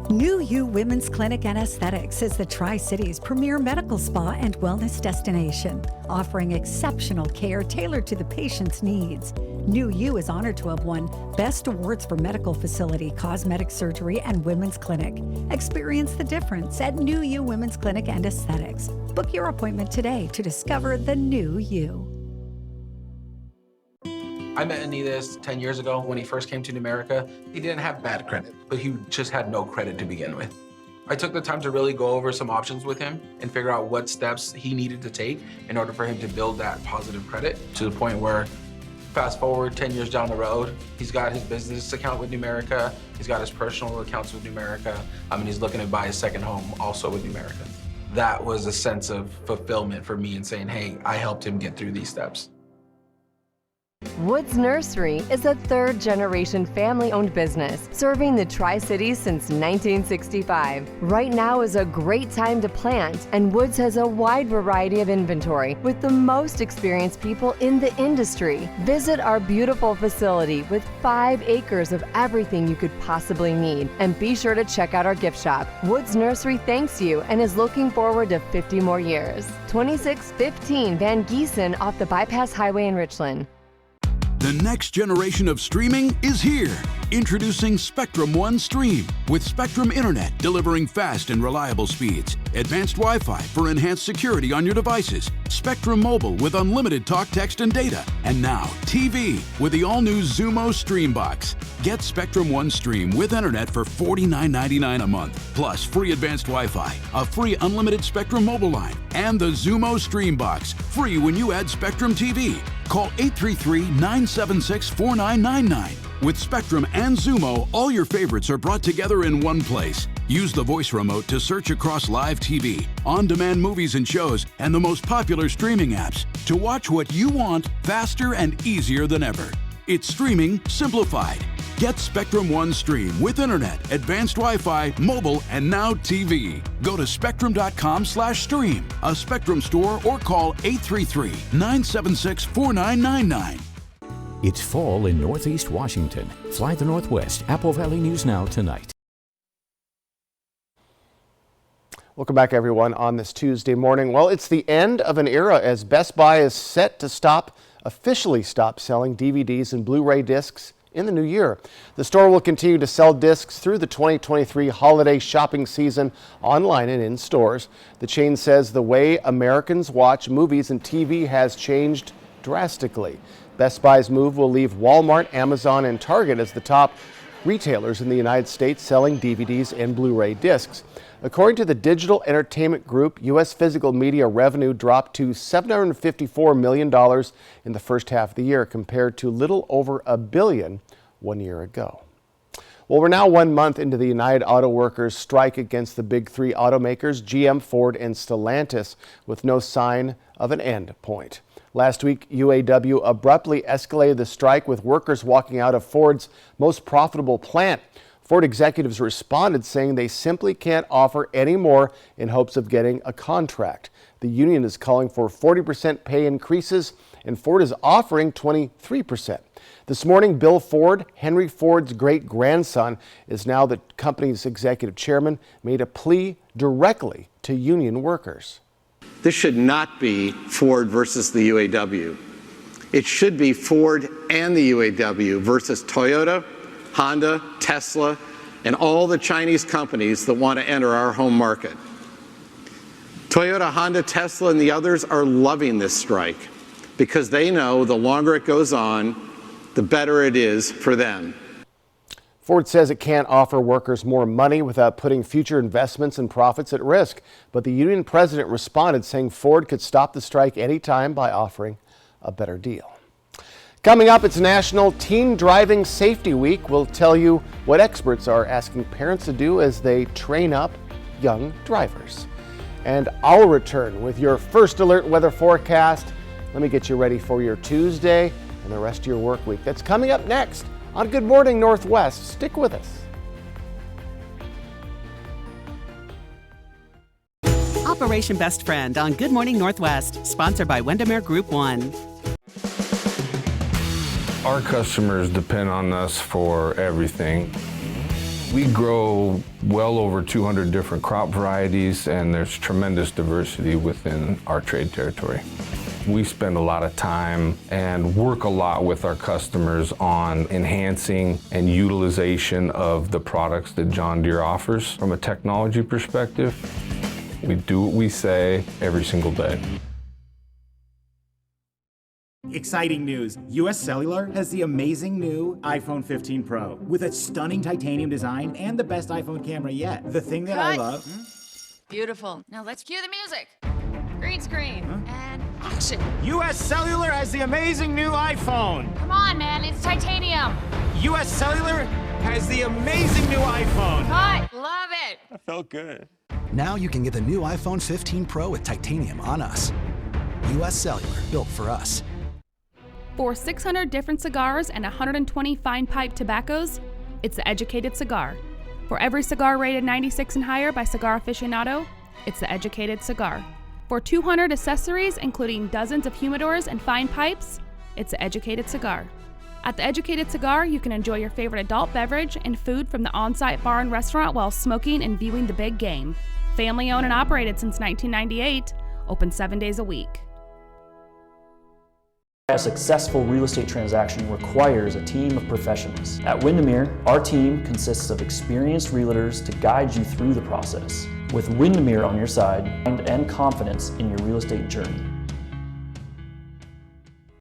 New You Women's Clinic and Aesthetics is the Tri-Cities premier medical spa and wellness destination, offering exceptional care tailored to the patient's needs. New You is honored to have won Best Awards for Medical Facility, Cosmetic Surgery, and Women's Clinic. Experience the difference at New You Women's Clinic and Aesthetics. Book your appointment today to discover the new you. I met Anidas 10 years ago when he first came to Numerica. He didn't have bad credit, but he just had no credit to begin with. I took the time to really go over some options with him and figure out what steps he needed to take in order for him to build that positive credit to the point where, fast forward 10 years down the road, he's got his business account with Numerica, he's got his personal accounts with Numerica, and he's looking to buy a second home also with Numerica. That was a sense of fulfillment for me in saying, hey, I helped him get through these steps. Woods Nursery is a third-generation family-owned business serving the Tri-Cities since 1965. Right now is a great time to plant, and Woods has a wide variety of inventory with the most experienced people in the industry. Visit our beautiful facility with 5 acres of everything you could possibly need, and be sure to check out our gift shop. Woods Nursery thanks you and is looking forward to 50 more years. 2615 Van Giesen off the Bypass Highway in Richland. The next generation of streaming is here. Introducing Spectrum One Stream with Spectrum Internet delivering fast and reliable speeds, advanced Wi-Fi for enhanced security on your devices, Spectrum Mobile with unlimited talk, text, and data, and now TV with the all-new Xumo Stream Box. Get Spectrum One Stream with Internet for $49.99 a month, plus free advanced Wi-Fi, a free unlimited Spectrum mobile line, and the Xumo Stream Box, free when you add Spectrum TV. Call 833-976-4999. With Spectrum and Xumo, all your favorites are brought together in one place. Use the voice remote to search across live TV, on-demand movies and shows, and the most popular streaming apps to watch what you want faster and easier than ever. It's streaming simplified. Get Spectrum One Stream with Internet, advanced Wi-Fi, mobile, and now TV. Go to spectrum.com/stream, a Spectrum store, or call 833-976-4999. It's fall in Northeast Washington. Fly the Northwest. Apple Valley News Now tonight. Welcome back, everyone, on this Tuesday morning. Well, it's the end of an era as Best Buy is set to officially stop selling DVDs and Blu-ray discs in the new year. The store will continue to sell discs through the 2023 holiday shopping season online and in stores. The chain says the way Americans watch movies and TV has changed drastically. Best Buy's move will leave Walmart, Amazon, and Target as the top retailers in the United States selling DVDs and Blu-ray discs. According to the Digital Entertainment Group, U.S. physical media revenue dropped to $754 million in the first half of the year, compared to little over $1 billion 1 year ago. Well, we're now 1 month into the United Auto Workers strike against the big three automakers, GM, Ford, and Stellantis, with no sign of an end point. Last week, UAW abruptly escalated the strike, with workers walking out of Ford's most profitable plant. Ford executives responded, saying they simply can't offer any more in hopes of getting a contract. The union is calling for 40% pay increases, and Ford is offering 23%. This morning, Bill Ford, Henry Ford's great-grandson, is now the company's executive chairman, made a plea directly to union workers. This should not be Ford versus the UAW. It should be Ford and the UAW versus Toyota, Honda, Tesla, and all the Chinese companies that want to enter our home market. Toyota, Honda, Tesla, and the others are loving this strike because they know the longer it goes on, the better it is for them. Ford says it can't offer workers more money without putting future investments and profits at risk. But the union president responded, saying Ford could stop the strike anytime by offering a better deal. Coming up, it's National Teen Driving Safety Week. We'll tell you what experts are asking parents to do as they train up young drivers. And I'll return with your first alert weather forecast. Let me get you ready for your Tuesday and the rest of your work week. That's coming up next on Good Morning Northwest. Stick with us. Operation Best Friend on Good Morning Northwest, sponsored by Windermere Group 1. Our customers depend on us for everything. We grow well over 200 different crop varieties, and there's tremendous diversity within our trade territory. We spend a lot of time and work a lot with our customers on enhancing and utilization of the products that John Deere offers. From a technology perspective, we do what we say every single day. Exciting news. US Cellular has the amazing new iPhone 15 Pro with a stunning titanium design and the best iPhone camera yet. The thing that I love... Beautiful. Now let's cue the music. Green screen. And action. US Cellular has the amazing new iPhone. Come on, man. It's titanium. US Cellular has the amazing new iPhone. Cut. Love it. That felt good. Now you can get the new iPhone 15 Pro with titanium on us. US Cellular, built for us. For 600 different cigars and 120 fine pipe tobaccos, it's The Educated Cigar. For every cigar rated 96 and higher by Cigar Aficionado, it's The Educated Cigar. For 200 accessories, including dozens of humidors and fine pipes, it's The Educated Cigar. At The Educated Cigar, you can enjoy your favorite adult beverage and food from the on-site bar and restaurant while smoking and viewing the big game. Family owned and operated since 1998, open 7 days a week. A successful real estate transaction requires a team of professionals. At Windermere, our team consists of experienced realtors to guide you through the process. With Windermere on your side and confidence in your real estate journey.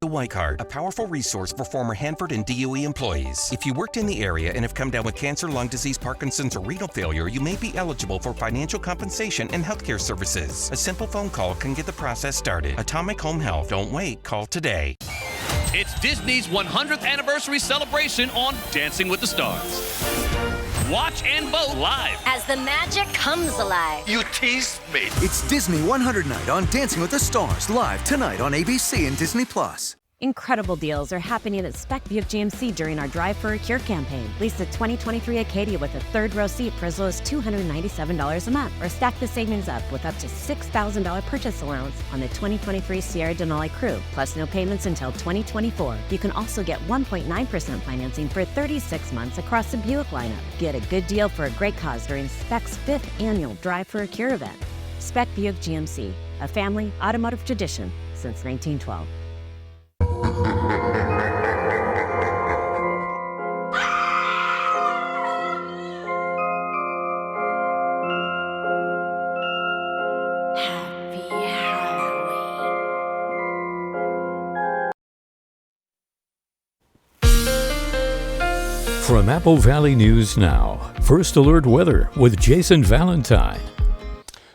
The White Card, a powerful resource for former Hanford and DOE employees. If you worked in the area and have come down with cancer, lung disease, Parkinson's, or renal failure, you may be eligible for financial compensation and healthcare services. A simple phone call can get the process started. Atomic Home Health. Don't wait. Call today. It's Disney's 100th anniversary celebration on Dancing with the Stars. Watch and vote live as the magic comes alive. You teased me. It's Disney 100 Night on Dancing with the Stars, live tonight on ABC and Disney+. Incredible deals are happening at Spec Buick GMC during our Drive for a Cure campaign. Lease the 2023 Acadia with a third row seat for as low as $297 a month, or stack the savings up with up to $6,000 purchase allowance on the 2023 Sierra Denali Crew, plus no payments until 2024. You can also get 1.9% financing for 36 months across the Buick lineup. Get a good deal for a great cause during Spec's 5th annual Drive for a Cure event. Spec Buick GMC, a family automotive tradition since 1912. From Apple Valley News Now, First Alert Weather with Jason Valentine.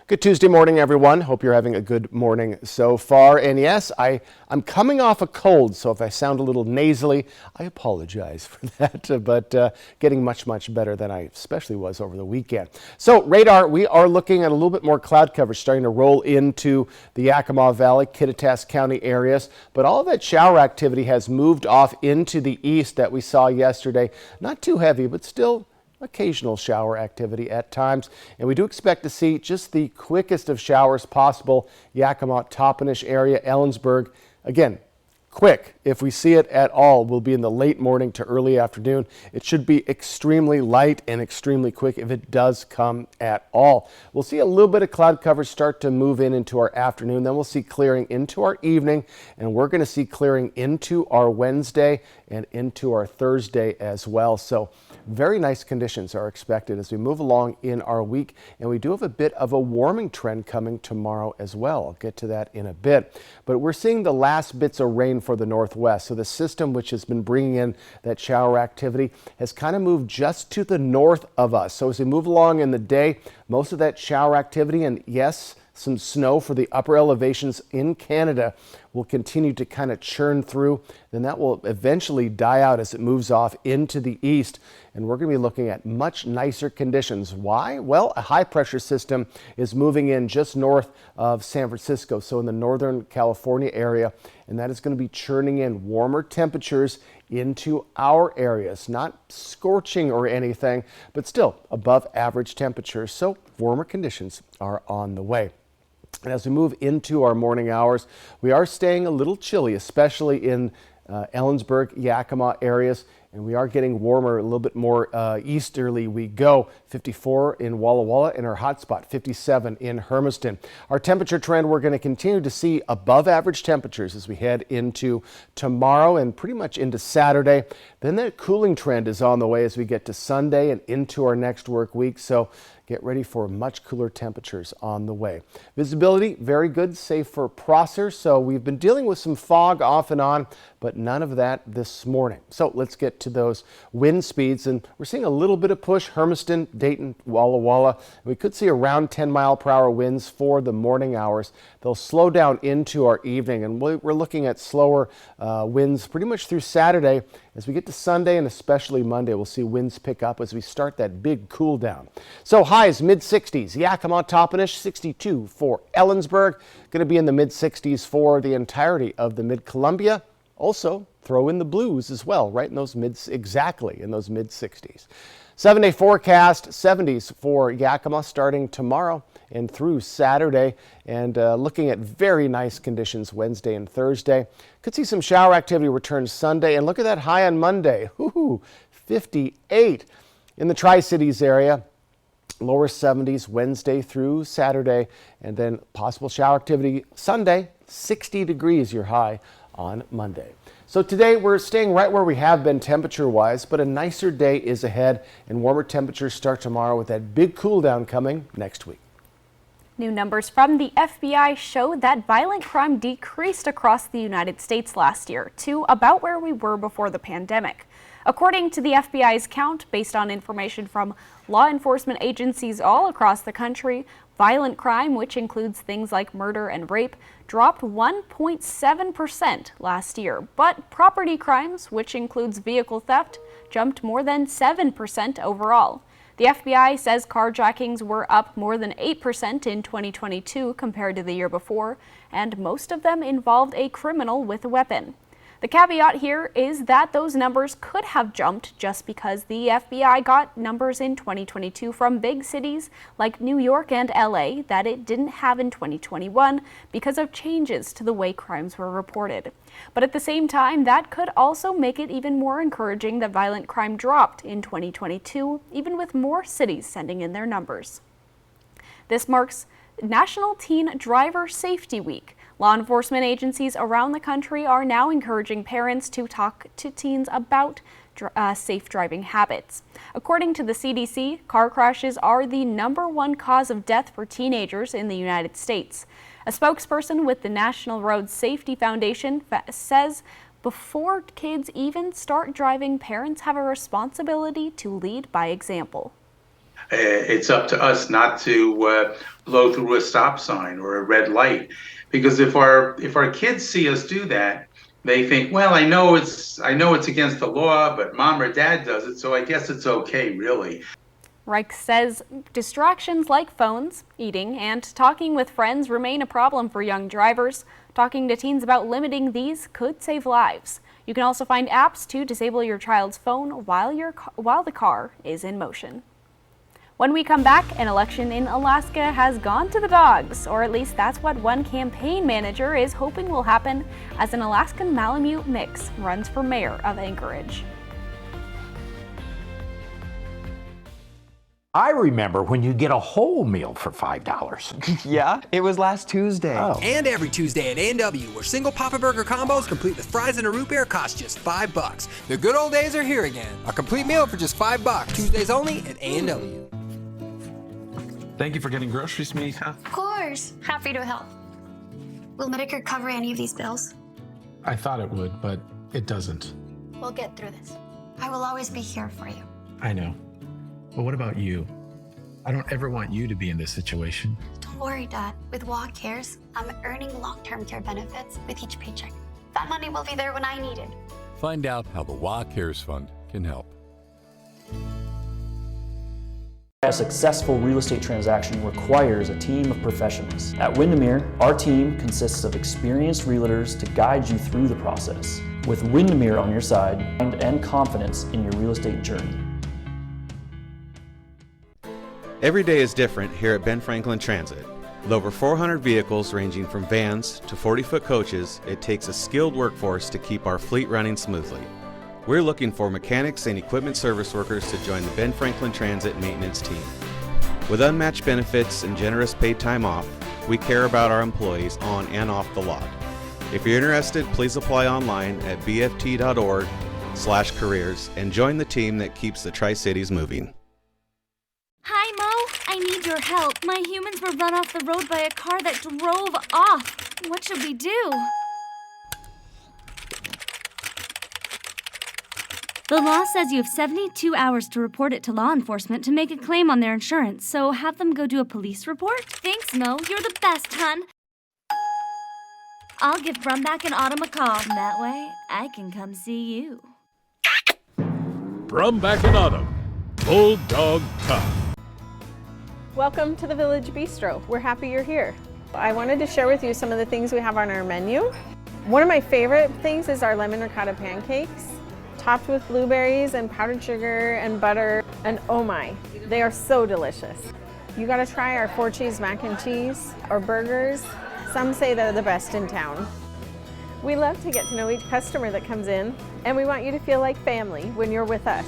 Good Tuesday morning, everyone. Hope you're having a good morning so far. And yes, I'm coming off a cold, so if I sound a little nasally, I apologize for that. But getting much, much better than I especially was over the weekend. So radar, we are looking at a little bit more cloud cover starting to roll into the Yakima Valley, Kittitas County areas. But all of that shower activity has moved off into the east that we saw yesterday. Not too heavy, but still occasional shower activity at times, and we do expect to see just the quickest of showers possible. Yakima, Toppenish area, Ellensburg. Again, quick. If we see it at all, will be in the late morning to early afternoon. It should be extremely light and extremely quick if it does come at all. We'll see a little bit of cloud cover start to move into our afternoon. Then we'll see clearing into our evening, and we're going to see clearing into our Wednesday and into our Thursday as well. So very nice conditions are expected as we move along in our week, and we do have a bit of a warming trend coming tomorrow as well. I'll get to that in a bit, but we're seeing the last bits of rain for the northwest. So the system which has been bringing in that shower activity has kind of moved just to the north of us. So as we move along in the day, most of that shower activity, and yes, some snow for the upper elevations in Canada, will continue to kind of churn through. Then that will eventually die out as it moves off into the east. And we're going to be looking at much nicer conditions. Why? Well, a high pressure system is moving in just north of San Francisco, so in the Northern California area. And that is going to be churning in warmer temperatures into our areas. Not scorching or anything, but still above average temperatures. So warmer conditions are on the way. And as we move into our morning hours, we are staying a little chilly, especially in Ellensburg, Yakima areas, and we are getting warmer, a little bit more easterly we go. 54 in Walla Walla, and our hot spot 57 in Hermiston. Our temperature trend, we're going to continue to see above average temperatures as we head into tomorrow and pretty much into Saturday. Then that cooling trend is on the way as we get to Sunday and into our next work week. So get ready for much cooler temperatures on the way. Visibility, very good, safe for Prosser. So we've been dealing with some fog off and on, but none of that this morning. So let's get to those wind speeds. And we're seeing a little bit of push, Hermiston, Dayton, Walla Walla. We could see around 10-mile-per-hour winds for the morning hours. They'll slow down into our evening, and we're looking at slower winds pretty much through Saturday. As we get to Sunday and especially Monday, we'll see winds pick up as we start that big cool down. So highs mid-60s, Yakima, Toppenish, 62 for Ellensburg. Going to be in the mid-60s for the entirety of the Mid-Columbia. Also throw in the blues as well, right in those exactly in those mid-60s. 7-day forecast, 70s for Yakima starting tomorrow and through Saturday, and looking at very nice conditions Wednesday and Thursday. Could see some shower activity return Sunday, and look at that high on Monday. Ooh, 58 in the Tri-Cities area. Lower 70s Wednesday through Saturday, and then possible shower activity Sunday. 60 degrees your high on Monday. So today we're staying right where we have been temperature-wise, but a nicer day is ahead, and warmer temperatures start tomorrow with that big cool down coming next week. New numbers from the FBI show that violent crime decreased across the United States last year to about where we were before the pandemic. According to the FBI's count, based on information from law enforcement agencies all across the country, violent crime, which includes things like murder and rape, dropped 1.7% last year. But property crimes, which includes vehicle theft, jumped more than 7% overall. The FBI says carjackings were up more than 8% in 2022 compared to the year before, and most of them involved a criminal with a weapon. The caveat here is that those numbers could have jumped just because the FBI got numbers in 2022 from big cities like New York and LA that it didn't have in 2021 because of changes to the way crimes were reported. But at the same time, that could also make it even more encouraging that violent crime dropped in 2022, even with more cities sending in their numbers. This marks National Teen Driver Safety Week. Law enforcement agencies around the country are now encouraging parents to talk to teens about safe driving habits. According to the CDC, car crashes are the #1 cause of death for teenagers in the United States. A spokesperson with the National Road Safety Foundation says before kids even start driving, parents have a responsibility to lead by example. It's up to us not to blow through a stop sign or a red light, because if our kids see us do that, they think, well, I know it's against the law, but mom or dad does it, so I guess it's okay, really. Reich says distractions like phones, eating, and talking with friends remain a problem for young drivers. Talking to teens about limiting these could save lives. You can also find apps to disable your child's phone while the car is in motion. When we come back, an election in Alaska has gone to the dogs, or at least that's what one campaign manager is hoping will happen as an Alaskan Malamute mix runs for mayor of Anchorage. I remember when you get a whole meal for $5. Yeah, it was last Tuesday. Oh. And every Tuesday at A&W, where single Papa Burger combos complete with fries and a root beer cost just $5. The good old days are here again. A complete meal for just $5. Tuesdays only at A&W. Thank you for getting groceries, Mika. Of course. Happy to help. Will Medicare cover any of these bills? I thought it would, but it doesn't. We'll get through this. I will always be here for you. I know. But what about you? I don't ever want you to be in this situation. Don't worry, Dad. With WA Cares, I'm earning long-term care benefits with each paycheck. That money will be there when I need it. Find out how the WA Cares Fund can help. A successful real estate transaction requires a team of professionals. At Windermere, our team consists of experienced realtors to guide you through the process. With Windermere on your side and confidence in your real estate journey. Every day is different here at Ben Franklin Transit. With over 400 vehicles ranging from vans to 40-foot coaches, it takes a skilled workforce to keep our fleet running smoothly. We're looking for mechanics and equipment service workers to join the Ben Franklin Transit maintenance team. With unmatched benefits and generous paid time off, we care about our employees on and off the lot. If you're interested, please apply online at bft.org/careers and join the team that keeps the Tri-Cities moving. Hi, Mo. I need your help. My humans were run off the road by a car that drove off. What should we do? The law says you have 72 hours to report it to law enforcement to make a claim on their insurance, so have them go do a police report? Thanks, Mo. You're the best, hun. I'll give Brumback and Autumn a call. That way, I can come see you. Brumback and Autumn. Bulldog Tough. Welcome to the Village Bistro. We're happy you're here. I wanted to share with you some of the things we have on our menu. One of my favorite things is our lemon ricotta pancakes, topped with blueberries and powdered sugar and butter, and oh my, they are so delicious. You gotta try our 4-cheese mac and cheese or burgers. Some say they're the best in town. We love to get to know each customer that comes in, and we want you to feel like family when you're with us.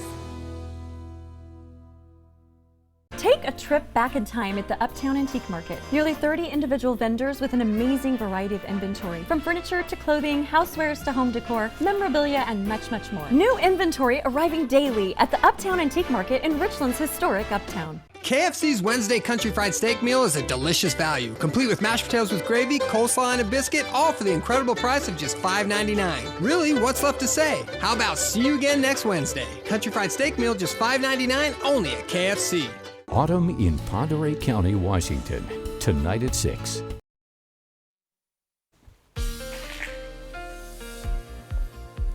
Take a trip back in time at the Uptown Antique Market. Nearly 30 individual vendors with an amazing variety of inventory, from furniture to clothing, housewares to home decor, memorabilia, and much, much more. New inventory arriving daily at the Uptown Antique Market in Richland's historic Uptown. KFC's Wednesday Country Fried Steak Meal is a delicious value, complete with mashed potatoes with gravy, coleslaw, and a biscuit, all for the incredible price of just $5.99. Really, what's left to say? How about see you again next Wednesday? Country Fried Steak Meal just $5.99, only at KFC. Autumn in Pend Oreille County, Washington, tonight at 6.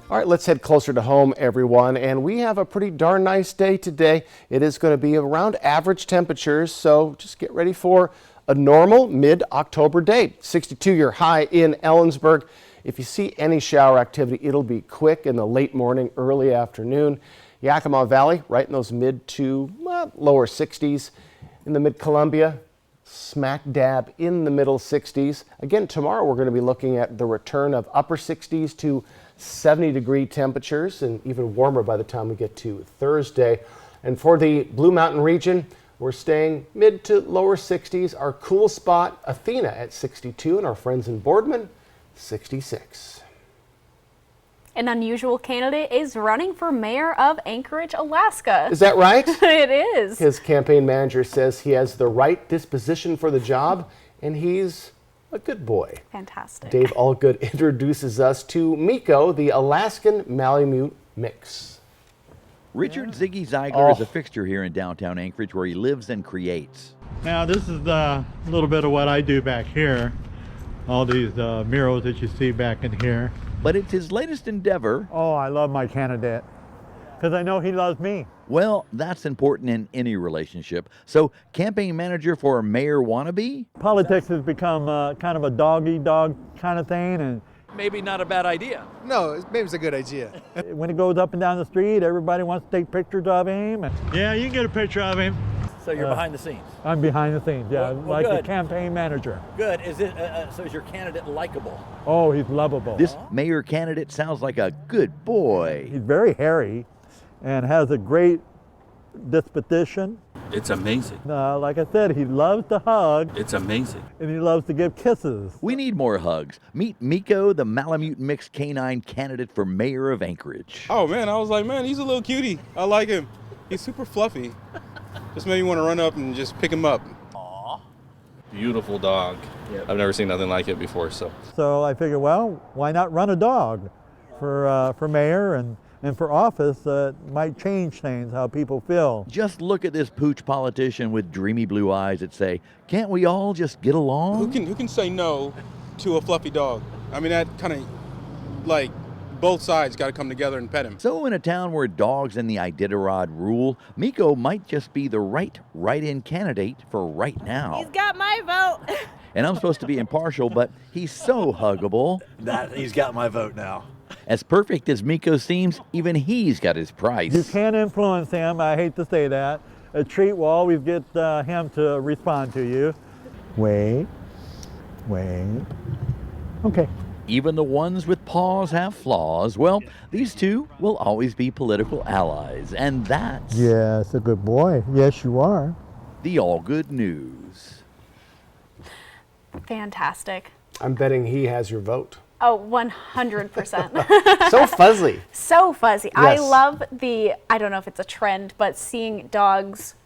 All right, let's head closer to home, everyone. And we have a pretty darn nice day today. It is going to be around average temperatures, so just get ready for a normal mid-October day. 62-year high in Ellensburg. If you see any shower activity, it'll be quick in the late morning, early afternoon. Yakima Valley, right in those mid to lower 60s. In the mid-Columbia, smack dab in the middle 60s. Again, tomorrow we're going to be looking at the return of upper 60s to 70-degree temperatures, and even warmer by the time we get to Thursday. And for the Blue Mountain region, we're staying mid to lower 60s. Our cool spot, Athena, at 62, and our friends in Boardman, 66. An unusual candidate is running for mayor of Anchorage, Alaska. Is that right? It is. His campaign manager says he has the right disposition for the job, and he's a good boy. Fantastic. Dave Allgood introduces us to Miko, the Alaskan Malamute mix. Richard Ziggy Zeigler is a fixture here in downtown Anchorage, where he lives and creates. Now this is a little bit of what I do back here. All these murals that you see back in here. But it's his latest endeavor. Oh, I love my candidate because I know he loves me. Well, that's important in any relationship. So, campaign manager for a mayor wannabe? Politics has become kind of a dog-eat-dog kind of thing, and maybe not a bad idea. no, maybe it's a good idea. When he goes up and down the street, everybody wants to take pictures of him. Yeah, you can get a picture of him. So you're behind the scenes. I'm behind the scenes, yeah, Well, like good. the campaign manager. Good. Is it? So is your candidate likable? Oh, he's lovable. This mayor candidate sounds like a good boy. He's very hairy and has a great disposition. It's amazing. Like I said, he loves to hug. It's amazing. And he loves to give kisses. We need more hugs. Meet Miko, the Malamute mixed canine candidate for mayor of Anchorage. Oh man, I was like, man, he's a little cutie. I like him. He's super fluffy. Just made me want to run up and just pick him up. Aww. Beautiful dog. Yep. I've never seen nothing like it before, so. So I figured, well, why not run a dog for mayor and for office? That might change things, how people feel. Just look at this pooch politician with dreamy blue eyes that say, can't we all just get along? Who can say no to a fluffy dog? I mean, that kind of, like, both sides got to come together and pet him. So in a town where dogs and the Iditarod rule, Miko might just be the right write-in candidate for right now. He's got my vote. And I'm supposed to be impartial, but he's so huggable. He's got my vote now. As perfect as Miko seems, even he's got his price. You can't influence him, I hate to say that. A treat will always get him to respond to you. Wait. Okay. Even the ones with paws have flaws. Well, these two will always be political allies, and that's Yes, a good boy. Yes, you are. the Allgood News. Fantastic. I'm betting he has your vote. Oh, 100%. So fuzzy. So fuzzy. I Yes. love I don't know if it's a trend, but seeing dogs